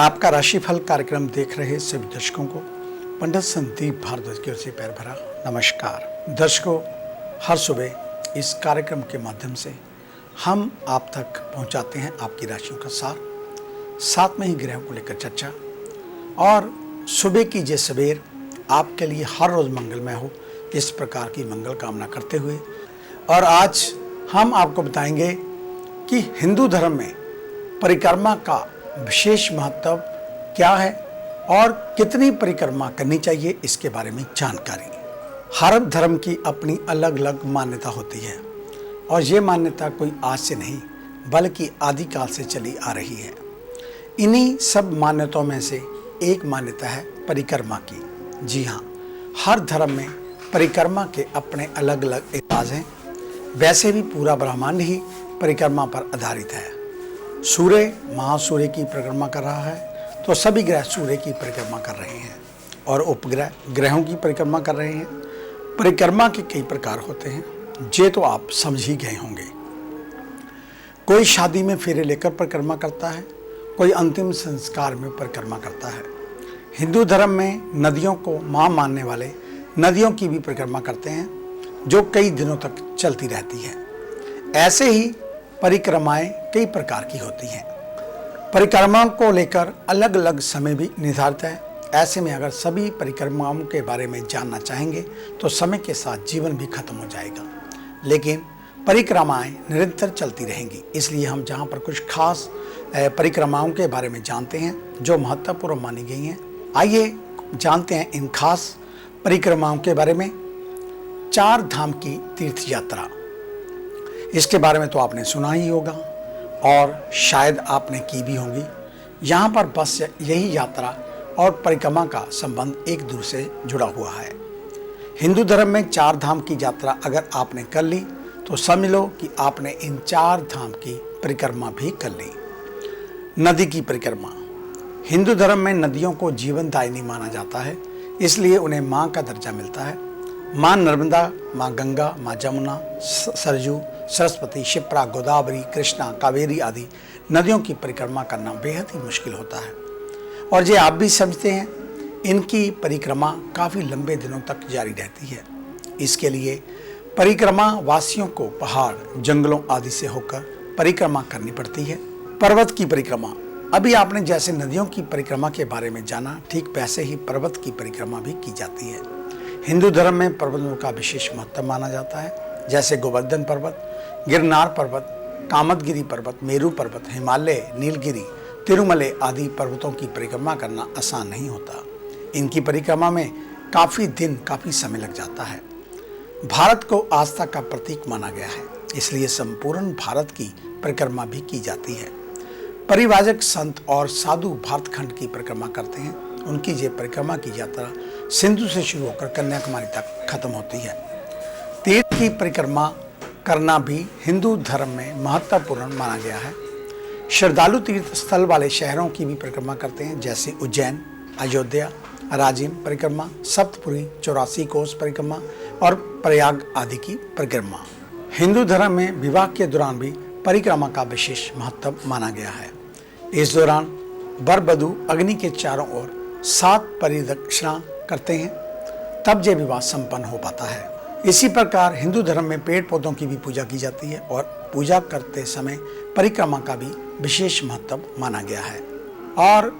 आपका राशिफल कार्यक्रम देख रहे सभी दर्शकों को पंडित संदीप भारद्वाज की ओर से प्यार भरा नमस्कार। दर्शकों, हर सुबह इस कार्यक्रम के माध्यम से हम आप तक पहुंचाते हैं आपकी राशियों का सार, साथ में ही ग्रहों को लेकर चर्चा, और सुबह की ये सवेर आपके लिए हर रोज़ मंगलमय हो, इस प्रकार की मंगल कामना करते हुए। और आज हम आपको बताएंगे कि हिंदू धर्म में परिक्रमा का विशेष महत्व क्या है और कितनी परिक्रमा करनी चाहिए, इसके बारे में जानकारी। हर धर्म की अपनी अलग अलग मान्यता होती है और ये मान्यता कोई आज से नहीं बल्कि आदिकाल से चली आ रही है। इन्हीं सब मान्यताओं में से एक मान्यता है परिक्रमा की। जी हाँ, हर धर्म में परिक्रमा के अपने अलग अलग इतिहास हैं। वैसे भी पूरा ब्रह्मांड ही परिक्रमा पर आधारित है। सूर्य महासूर्य की परिक्रमा कर रहा है तो सभी ग्रह सूर्य की परिक्रमा कर रहे हैं और उपग्रह ग्रहों की परिक्रमा कर रहे हैं। परिक्रमा के कई प्रकार होते हैं, ये तो आप समझ ही गए होंगे। कोई शादी में फेरे लेकर परिक्रमा करता है, कोई अंतिम संस्कार में परिक्रमा करता है। हिंदू धर्म में नदियों को मां मानने वाले नदियों की भी परिक्रमा करते हैं, जो कई दिनों तक चलती रहती है। ऐसे ही परिक्रमाएं कई प्रकार की होती हैं। परिक्रमाओं को लेकर अलग अलग समय भी निर्धारित है। ऐसे में अगर सभी परिक्रमाओं के बारे में जानना चाहेंगे तो समय के साथ जीवन भी खत्म हो जाएगा, लेकिन परिक्रमाएं निरंतर चलती रहेंगी। इसलिए हम जहां पर कुछ खास परिक्रमाओं के बारे में जानते हैं जो महत्वपूर्ण मानी गई हैं। आइए जानते हैं इन खास परिक्रमाओं के बारे में। 4 धाम की तीर्थ यात्रा, इसके बारे में तो आपने सुना ही होगा और शायद आपने की भी होगी। यहाँ पर बस यही यात्रा और परिक्रमा का संबंध एक दूसरे से जुड़ा हुआ है। हिंदू धर्म में 4 धाम की यात्रा अगर आपने कर ली तो समझ लो कि आपने इन 4 धाम की परिक्रमा भी कर ली। नदी की परिक्रमा, हिंदू धर्म में नदियों को जीवनदायिनी माना जाता है, इसलिए उन्हें माँ का दर्जा मिलता है। माँ नर्मदा, माँ गंगा, माँ जमुना, सरजू, सरस्वती, शिप्रा, गोदावरी, कृष्णा, कावेरी आदि नदियों की परिक्रमा करना बेहद ही मुश्किल होता है और ये आप भी समझते हैं। इनकी परिक्रमा काफ़ी लंबे दिनों तक जारी रहती है। इसके लिए परिक्रमा वासियों को पहाड़, जंगलों आदि से होकर परिक्रमा करनी पड़ती है। पर्वत की परिक्रमा, अभी आपने जैसे नदियों की परिक्रमा के बारे में जाना, ठीक वैसे ही पर्वत की परिक्रमा भी की जाती है। हिंदू धर्म में पर्वतों का विशेष महत्व माना जाता है, जैसे गोवर्धन पर्वत, गिरनार पर्वत, कामदगिरी पर्वत, मेरू पर्वत, हिमालय, नीलगिरी, तिरुमले आदि पर्वतों की परिक्रमा करना आसान नहीं होता। इनकी परिक्रमा में काफ़ी दिन, काफ़ी समय लग जाता है। भारत को आस्था का प्रतीक माना गया है, इसलिए संपूर्ण भारत की परिक्रमा भी की जाती है। परिव्राजक संत और साधु भारतखंड की परिक्रमा करते हैं। उनकी ये परिक्रमा की यात्रा सिंधु से शुरू होकर कन्याकुमारी तक खत्म होती है। तीर्थ की परिक्रमा करना भी हिंदू धर्म में महत्वपूर्ण माना गया है। श्रद्धालु तीर्थ स्थल वाले शहरों की भी परिक्रमा करते हैं, जैसे उज्जैन, अयोध्या, राजिम परिक्रमा, सप्तपुरी, 84 कोस परिक्रमा और प्रयाग आदि की परिक्रमा। हिंदू धर्म में विवाह के दौरान भी परिक्रमा का विशेष महत्व माना गया है। इस दौरान वर वधू अग्नि के चारों ओर 7 परिदक्षिणा करते हैं, तब यह विवाह संपन्न हो पाता है। इसी प्रकार हिंदू धर्म में पेड़ पौधों की भी पूजा की जाती है और पूजा करते समय परिक्रमा का भी विशेष महत्व माना गया है। और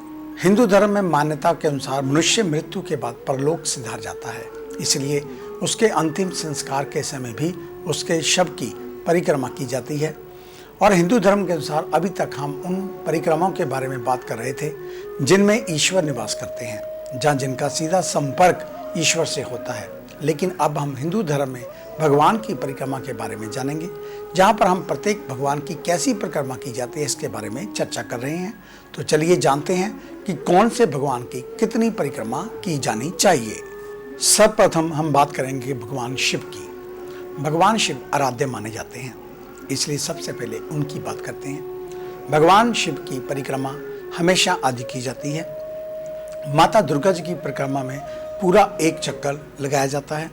हिंदू धर्म में मान्यता के अनुसार मनुष्य मृत्यु के बाद परलोक सिधार जाता है, इसलिए उसके अंतिम संस्कार के समय भी उसके शव की परिक्रमा की जाती है। और हिंदू धर्म के अनुसार अभी तक हम उन परिक्रमाओं के बारे में बात कर रहे थे जिनमें ईश्वर निवास करते हैं, जहाँ जिनका सीधा संपर्क ईश्वर से होता है। लेकिन अब हम हिंदू धर्म में भगवान की परिक्रमा के बारे में जानेंगे, जहाँ पर हम प्रत्येक भगवान की कैसी परिक्रमा की जाती है इसके बारे में चर्चा कर रहे हैं। तो चलिए जानते हैं कि कौन से भगवान की कितनी परिक्रमा की जानी चाहिए। सर्वप्रथम हम बात करेंगे भगवान शिव की। भगवान शिव आराध्य माने जाते हैं, इसलिए सबसे पहले उनकी बात करते हैं। भगवान शिव की परिक्रमा हमेशा आदि की जाती है। माता दुर्गा जी की परिक्रमा में पूरा 1 चक्कर लगाया जाता है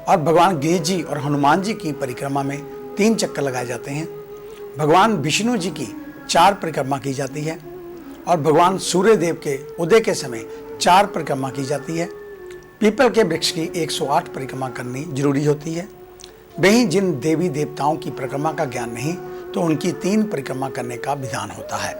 और भगवान गणेश जी और हनुमान जी की परिक्रमा में 3 चक्कर लगाए जाते हैं। भगवान विष्णु जी की 4 परिक्रमा की जाती है और भगवान सूर्य देव के उदय के समय 4 परिक्रमा की जाती है। पीपल के वृक्ष की 108 परिक्रमा करनी जरूरी होती है। वहीं जिन देवी देवताओं की परिक्रमा का ज्ञान नहीं तो उनकी 3 परिक्रमा करने का विधान होता है।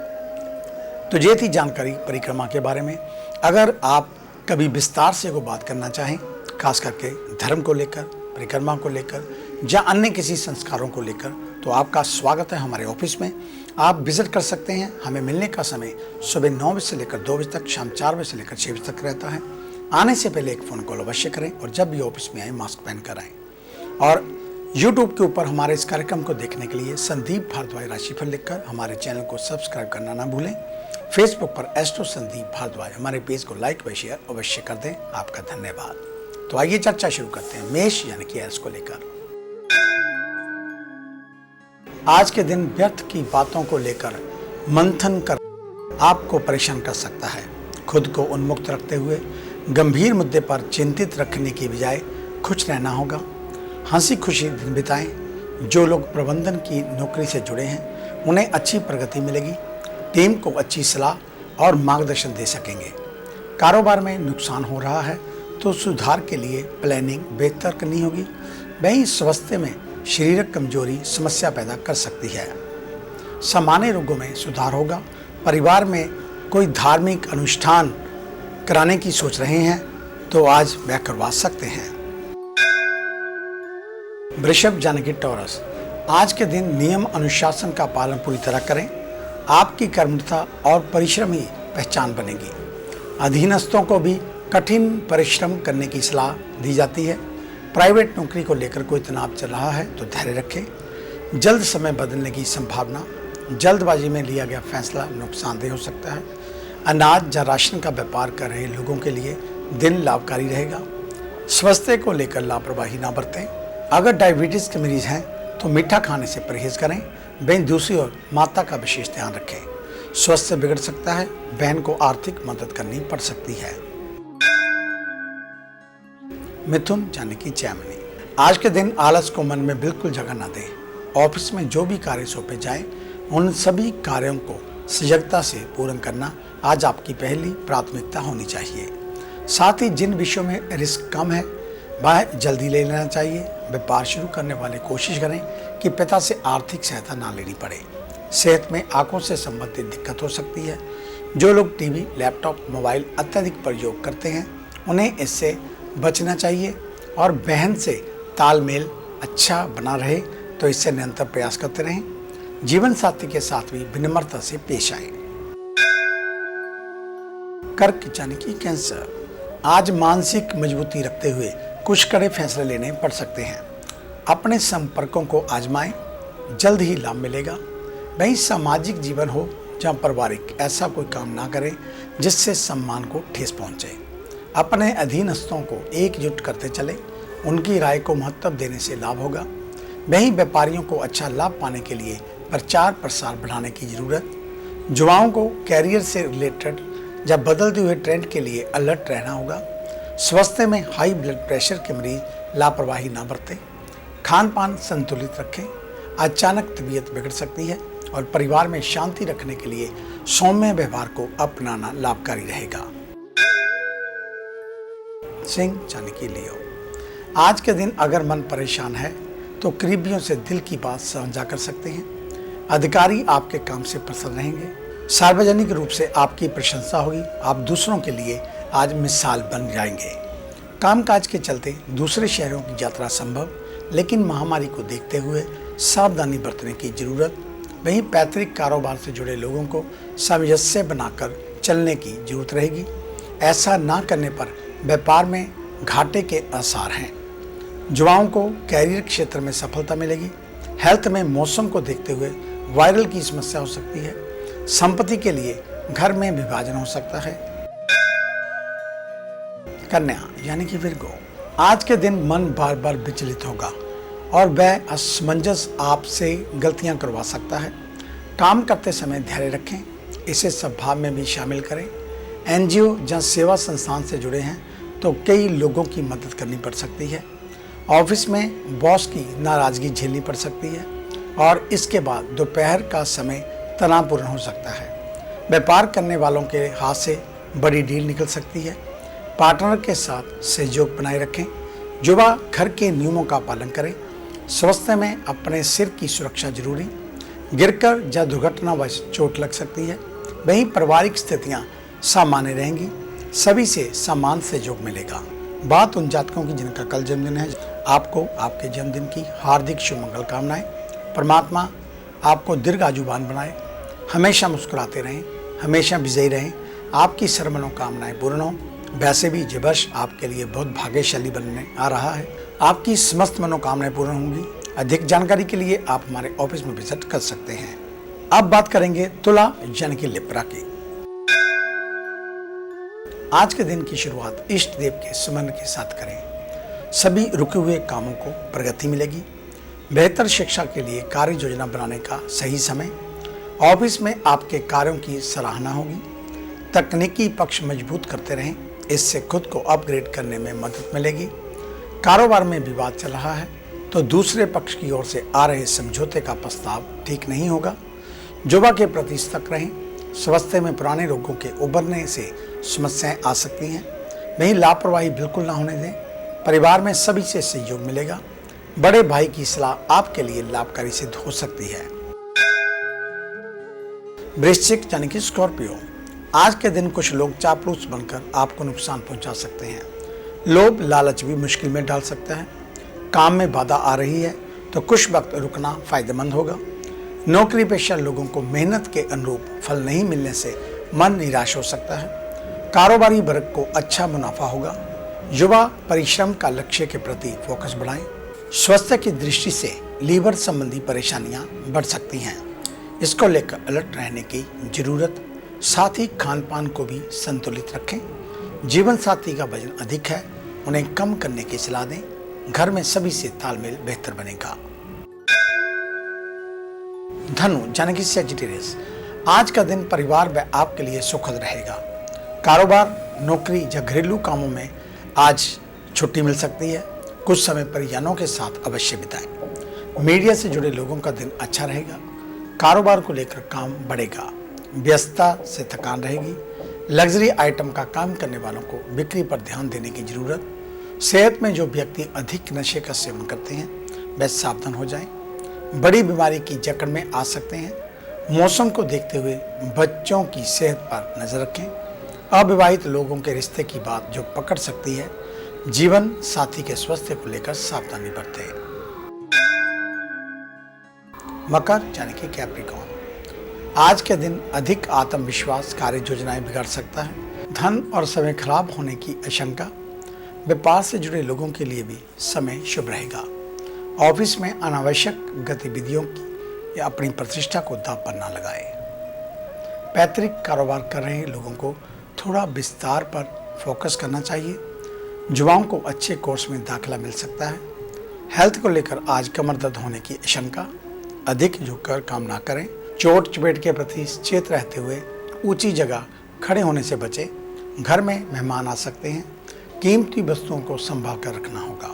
तो ये थी जानकारी परिक्रमा के बारे में। अगर आप कभी विस्तार से कोई बात करना चाहें, खास करके धर्म को लेकर, परिक्रमा को लेकर या अन्य किसी संस्कारों को लेकर, तो आपका स्वागत है हमारे ऑफिस में। आप विजिट कर सकते हैं। हमें मिलने का समय सुबह 9 बजे से लेकर 2 बजे तक, शाम 4 बजे से लेकर 6 बजे तक रहता है। आने से पहले एक फ़ोन कॉल अवश्य करें और जब भी ऑफिस में आए मास्क पहन कर आएँ। और YouTube के ऊपर हमारे इस कार्यक्रम को देखने के लिए संदीप भारद्वाज राशिफल लिखकर हमारे चैनल को सब्सक्राइब करना ना भूलें। फेसबुक पर एस्ट्रो संदीप भारद्वाज हमारे पेज को लाइक व शेयर अवश्य कर दें। आपका धन्यवाद। तो आइए चर्चा शुरू करते हैं मेष यानी कि एल्स को लेकर। आज के दिन व्यर्थ की बातों को लेकर मंथन कर आपको परेशान कर सकता है। खुद को उन्मुक्त रखते हुए गंभीर मुद्दे पर चिंतित रखने की बजाय खुश रहना होगा। हंसी खुशी दिन बिताएं। जो लोग प्रबंधन की नौकरी से जुड़े हैं उन्हें अच्छी प्रगति मिलेगी। टीम को अच्छी सलाह और मार्गदर्शन दे सकेंगे। कारोबार में नुकसान हो रहा है तो सुधार के लिए प्लानिंग बेहतर करनी होगी। वहीं स्वास्थ्य में शारीरिक कमजोरी समस्या पैदा कर सकती है। सामान्य रोगों में सुधार होगा। परिवार में कोई धार्मिक अनुष्ठान कराने की सोच रहे हैं तो आज वह करवा सकते हैं। वृषभ यानी कि टॉरस, आज के दिन नियम अनुशासन का पालन पूरी तरह करें। आपकी कर्मठता और परिश्रम ही पहचान बनेगी। अधीनस्थों को भी कठिन परिश्रम करने की सलाह दी जाती है। प्राइवेट नौकरी को लेकर कोई तनाव चल रहा है तो धैर्य रखें। जल्द समय बदलने की संभावना। जल्दबाजी में लिया गया फैसला नुकसानदेह हो सकता है। अनाज या राशन का व्यापार कर रहे लोगों के लिए दिन लाभकारी रहेगा। स्वास्थ्य को लेकर लापरवाही ना बरतें। अगर डायबिटीज के मरीज हैं तो मीठा खाने से परहेज करें। वहीं दूसरी ओर माता का विशेष ध्यान रखें। स्वास्थ्य बिगड़ सकता है। बहन को आर्थिक मदद करनी पड़ सकती है। मिथुन यानी कि जैमिनी, आज के दिन आलस को मन में बिल्कुल जगह न दें। ऑफिस में जो भी कार्य सौंपे जाए उन सभी कार्यों को सजगता से पूर्ण करना आज आपकी पहली प्राथमिकता होनी चाहिए। साथ ही जिन विषयों में रिस्क कम है वह जल्दी ले लेना चाहिए। व्यापार शुरू करने वाले कोशिश करें कि पिता से आर्थिक सहायता ना लेनी पड़े। सेहत में आंखों से संबंधित दिक्कत हो सकती है। जो लोग टीवी, लैपटॉप, मोबाइल अत्यधिक प्रयोग करते हैं उन्हें इससे बचना चाहिए और बहन से तालमेल अच्छा बना रहे तो इससे निरंतर प्रयास करते रहें। जीवन साथी के साथ भी विनम्रता से पेश आए। कर्क यानी कि कैंसर, आज मानसिक मजबूती रखते हुए कुछ कड़े फैसले लेने पड़ सकते हैं। अपने संपर्कों को आजमाएं, जल्द ही लाभ मिलेगा। वहीं सामाजिक जीवन हो जहां पारिवारिक ऐसा कोई काम ना करें जिससे सम्मान को ठेस पहुंचे। अपने अधीनस्थों को एकजुट करते चले। उनकी राय को महत्व देने से लाभ होगा। वहीं व्यापारियों को अच्छा लाभ पाने के लिए प्रचार प्रसार बढ़ाने की जरूरत। युवाओं को कैरियर से रिलेटेड या बदलते हुए ट्रेंड के लिए अलर्ट रहना होगा। स्वास्थ्य में हाई ब्लड प्रेशर के मरीज लापरवाही ना बरतें। खान पान संतुलित रखें। अचानक तबीयत बिगड़ सकती है और परिवार में शांति रखने के लिए सौम्य व्यवहार को अपनाना लाभकारी रहेगा। सिंह यानी कि लियो, आज के दिन अगर मन परेशान है तो करीबियों से दिल की बात साझा कर सकते हैं। अधिकारी आपके काम से प्रसन्न रहेंगे। सार्वजनिक रूप से आपकी प्रशंसा होगी। आप दूसरों के लिए आज मिसाल बन जाएंगे। कामकाज के चलते दूसरे शहरों की यात्रा संभव, लेकिन महामारी को देखते हुए सावधानी बरतने की जरूरत। वहीं पैतृक कारोबार से जुड़े लोगों को सामंजस्य बनाकर चलने की जरूरत रहेगी। ऐसा ना करने पर व्यापार में घाटे के आसार हैं। युवाओं को कैरियर क्षेत्र में सफलता मिलेगी। हेल्थ में मौसम को देखते हुए वायरल की समस्या हो सकती है। संपत्ति के लिए घर में विभाजन हो सकता है। कन्या यानी कि विर्गो, आज के दिन मन बार बार विचलित होगा और वह असमंजस आपसे गलतियां करवा सकता है। काम करते समय धैर्य रखें। इसे सद्भाव में भी शामिल करें। एनजीओ या सेवा संस्थान से जुड़े हैं तो कई लोगों की मदद करनी पड़ सकती है। ऑफिस में बॉस की नाराजगी झेलनी पड़ सकती है और इसके बाद दोपहर का समय तनावपूर्ण हो सकता है। व्यापार करने वालों के हाथ से बड़ी डील निकल सकती है। पार्टनर के साथ सहयोग बनाए रखें। युवा घर के नियमों का पालन करें। स्वास्थ्य में अपने सिर की सुरक्षा जरूरी। गिरकर या दुर्घटनावश चोट लग सकती है। वहीं पारिवारिक स्थितियां सामान्य रहेंगी। सभी से समान सहयोग मिलेगा। बात उन जातकों की जिनका कल जन्मदिन है, आपको आपके जन्मदिन की हार्दिक शुभ मंगल कामनाएं। परमात्मा आपको दीर्घायुवान बनाए, हमेशा मुस्कुराते रहें, हमेशा विजयी रहें, आपकी सर्व मनोकामनाएं पूर्ण हों। वैसे भी ये वर्ष आपके लिए बहुत भाग्यशाली बनने आ रहा है। आपकी समस्त मनोकामनाएं पूर्ण होंगी। अधिक जानकारी के लिए आप हमारे ऑफिस में विजिट कर सकते हैं। अब बात करेंगे तुला यानी कि लिब्रा की। आज के दिन की शुरुआत इष्ट देव के सुमन के साथ करें। सभी रुके हुए कामों को प्रगति मिलेगी। बेहतर शिक्षा के लिए कार्य योजना बनाने का सही समय। ऑफिस में आपके कार्यों की सराहना होगी। तकनीकी पक्ष मजबूत करते रहें, इससे खुद को अपग्रेड करने में मदद मिलेगी। कारोबार में विवाद चल रहा है तो दूसरे पक्ष की ओर से आ रहे समझौते का प्रस्ताव ठीक नहीं होगा। युवा के प्रति सतर्क रहें। स्वास्थ्य में पुराने रोगों के उभरने से समस्याएं आ सकती हैं। वहीं लापरवाही बिल्कुल ना होने दें। परिवार में सभी से सहयोग मिलेगा। बड़े भाई की सलाह आपके लिए लाभकारी सिद्ध हो सकती है। वृश्चिक यानी कि स्कॉर्पियो, आज के दिन कुछ लोग चापलूस बनकर आपको नुकसान पहुंचा सकते हैं। लोभ लालच भी मुश्किल में डाल सकता है। काम में बाधा आ रही है तो कुछ वक्त रुकना फायदेमंद होगा। नौकरी पेशा लोगों को मेहनत के अनुरूप फल नहीं मिलने से मन निराश हो सकता है। कारोबारी वर्ग को अच्छा मुनाफा होगा। युवा परिश्रम का लक्ष्य के प्रति फोकस बढ़ाएं। स्वास्थ्य की दृष्टि से लीवर संबंधी परेशानियां बढ़ सकती हैं, इसको लेकर अलर्ट रहने की जरूरत। साथ ही खान पान को भी संतुलित रखें। जीवन साथी का वजन अधिक है, उन्हें कम करने की सलाह दें। घर में सभी से तालमेल बेहतर बनेगा। धनु यानी कि सैजिटेरियस, आज का दिन परिवार व आपके लिए सुखद रहेगा। कारोबार, नौकरी या घरेलू कामों में आज छुट्टी मिल सकती है। कुछ समय परिजनों के साथ अवश्य बिताएं। मीडिया से जुड़े लोगों का दिन अच्छा रहेगा। कारोबार को लेकर काम बढ़ेगा। व्यस्तता से थकान रहेगी। लग्जरी आइटम का काम करने वालों को बिक्री पर ध्यान देने की जरूरत। सेहत में जो व्यक्ति अधिक नशे का सेवन करते हैं वे सावधान हो जाएं। बड़ी बीमारी की जकड़ में आ सकते हैं। मौसम को देखते हुए बच्चों की सेहत पर नजर रखें। अविवाहित लोगों के रिश्ते की बात जो पकड़ सकती है। जीवन साथी के स्वास्थ्य को लेकर सावधानी बरतें। मकर यानी कि कैप्रिकॉर्न, आज के दिन अधिक आत्मविश्वास कार्य योजनाएं बिगाड़ सकता है। धन और समय खराब होने की आशंका। व्यापार से जुड़े लोगों के लिए भी समय शुभ रहेगा। ऑफिस में अनावश्यक गतिविधियों की या अपनी प्रतिष्ठा को दांव पर न लगाएं। पैतृक कारोबार कर रहे लोगों को थोड़ा विस्तार पर फोकस करना चाहिए। युवाओं को अच्छे कोर्स में दाखिला मिल सकता है। हेल्थ को लेकर आज कमर दर्द होने की आशंका। अधिक झुककर काम ना करें। चोट चपेट के प्रति सचेत रहते हुए ऊंची जगह खड़े होने से बचें। घर में मेहमान आ सकते हैं। कीमती वस्तुओं को संभाल कर रखना होगा।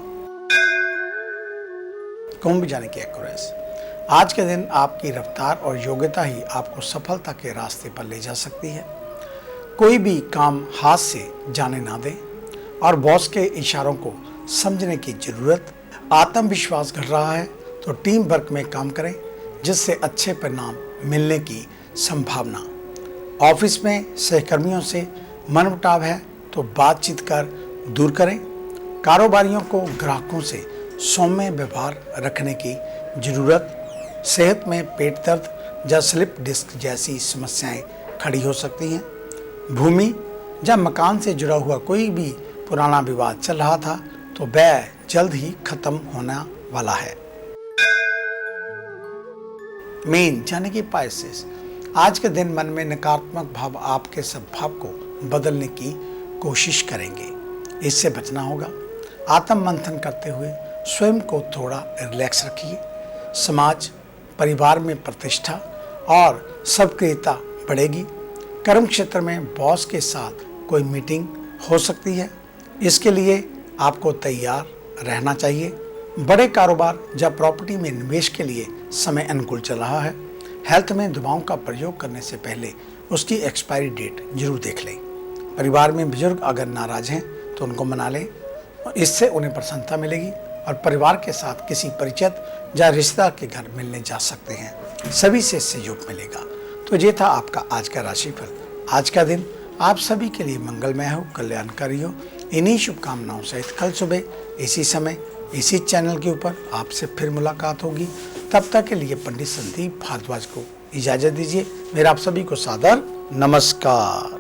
कुंभ यानी कि एक्वेरियस, आज के दिन आपकी रफ्तार और योग्यता ही आपको सफलता के रास्ते पर ले जा सकती है। कोई भी काम हाथ से जाने ना दें और बॉस के इशारों को समझने की जरूरत। आत्मविश्वास घट रहा है तो टीम वर्क में काम करें, जिससे अच्छे परिणाम मिलने की संभावना। ऑफिस में सहकर्मियों से मनमुटाव है तो बातचीत कर दूर करें। कारोबारियों को ग्राहकों से सौम्य व्यवहार रखने की जरूरत। सेहत में पेट दर्द या स्लिप डिस्क जैसी समस्याएं खड़ी हो सकती हैं। भूमि या मकान से जुड़ा हुआ कोई भी पुराना विवाद चल रहा था तो वह जल्द ही खत्म होने वाला है। मीन यानी कि पाइसेस, आज के दिन मन में नकारात्मक भाव आपके स्वभाव को बदलने की कोशिश करेंगे, इससे बचना होगा। आत्म मंथन करते हुए स्वयं को थोड़ा रिलैक्स रखिए। समाज परिवार में प्रतिष्ठा और सक्रियता बढ़ेगी। कर्म क्षेत्र में बॉस के साथ कोई मीटिंग हो सकती है, इसके लिए आपको तैयार रहना चाहिए। बड़े कारोबार या प्रॉपर्टी में निवेश के लिए समय अनुकूल चल रहा है। हेल्थ में दवाओं का प्रयोग करने से पहले उसकी एक्सपायरी डेट जरूर देख लें। परिवार में बुजुर्ग अगर नाराज हैं तो उनको मना लें, इससे उन्हें प्रसन्नता मिलेगी और परिवार के साथ किसी परिचित या रिश्तेदार के घर मिलने जा सकते हैं, सभी से सहयोग मिलेगा। तो ये था आपका आज का राशिफल। आज का दिन आप सभी के लिए मंगलमय हो, कल्याणकारी हो। इन्हीं शुभकामनाओं सहित कल सुबह इसी समय इसी चैनल के ऊपर आपसे फिर मुलाकात होगी। तब तक के लिए पंडित संदीप भारद्वाज को इजाजत दीजिए। मेरा आप सभी को सादर नमस्कार।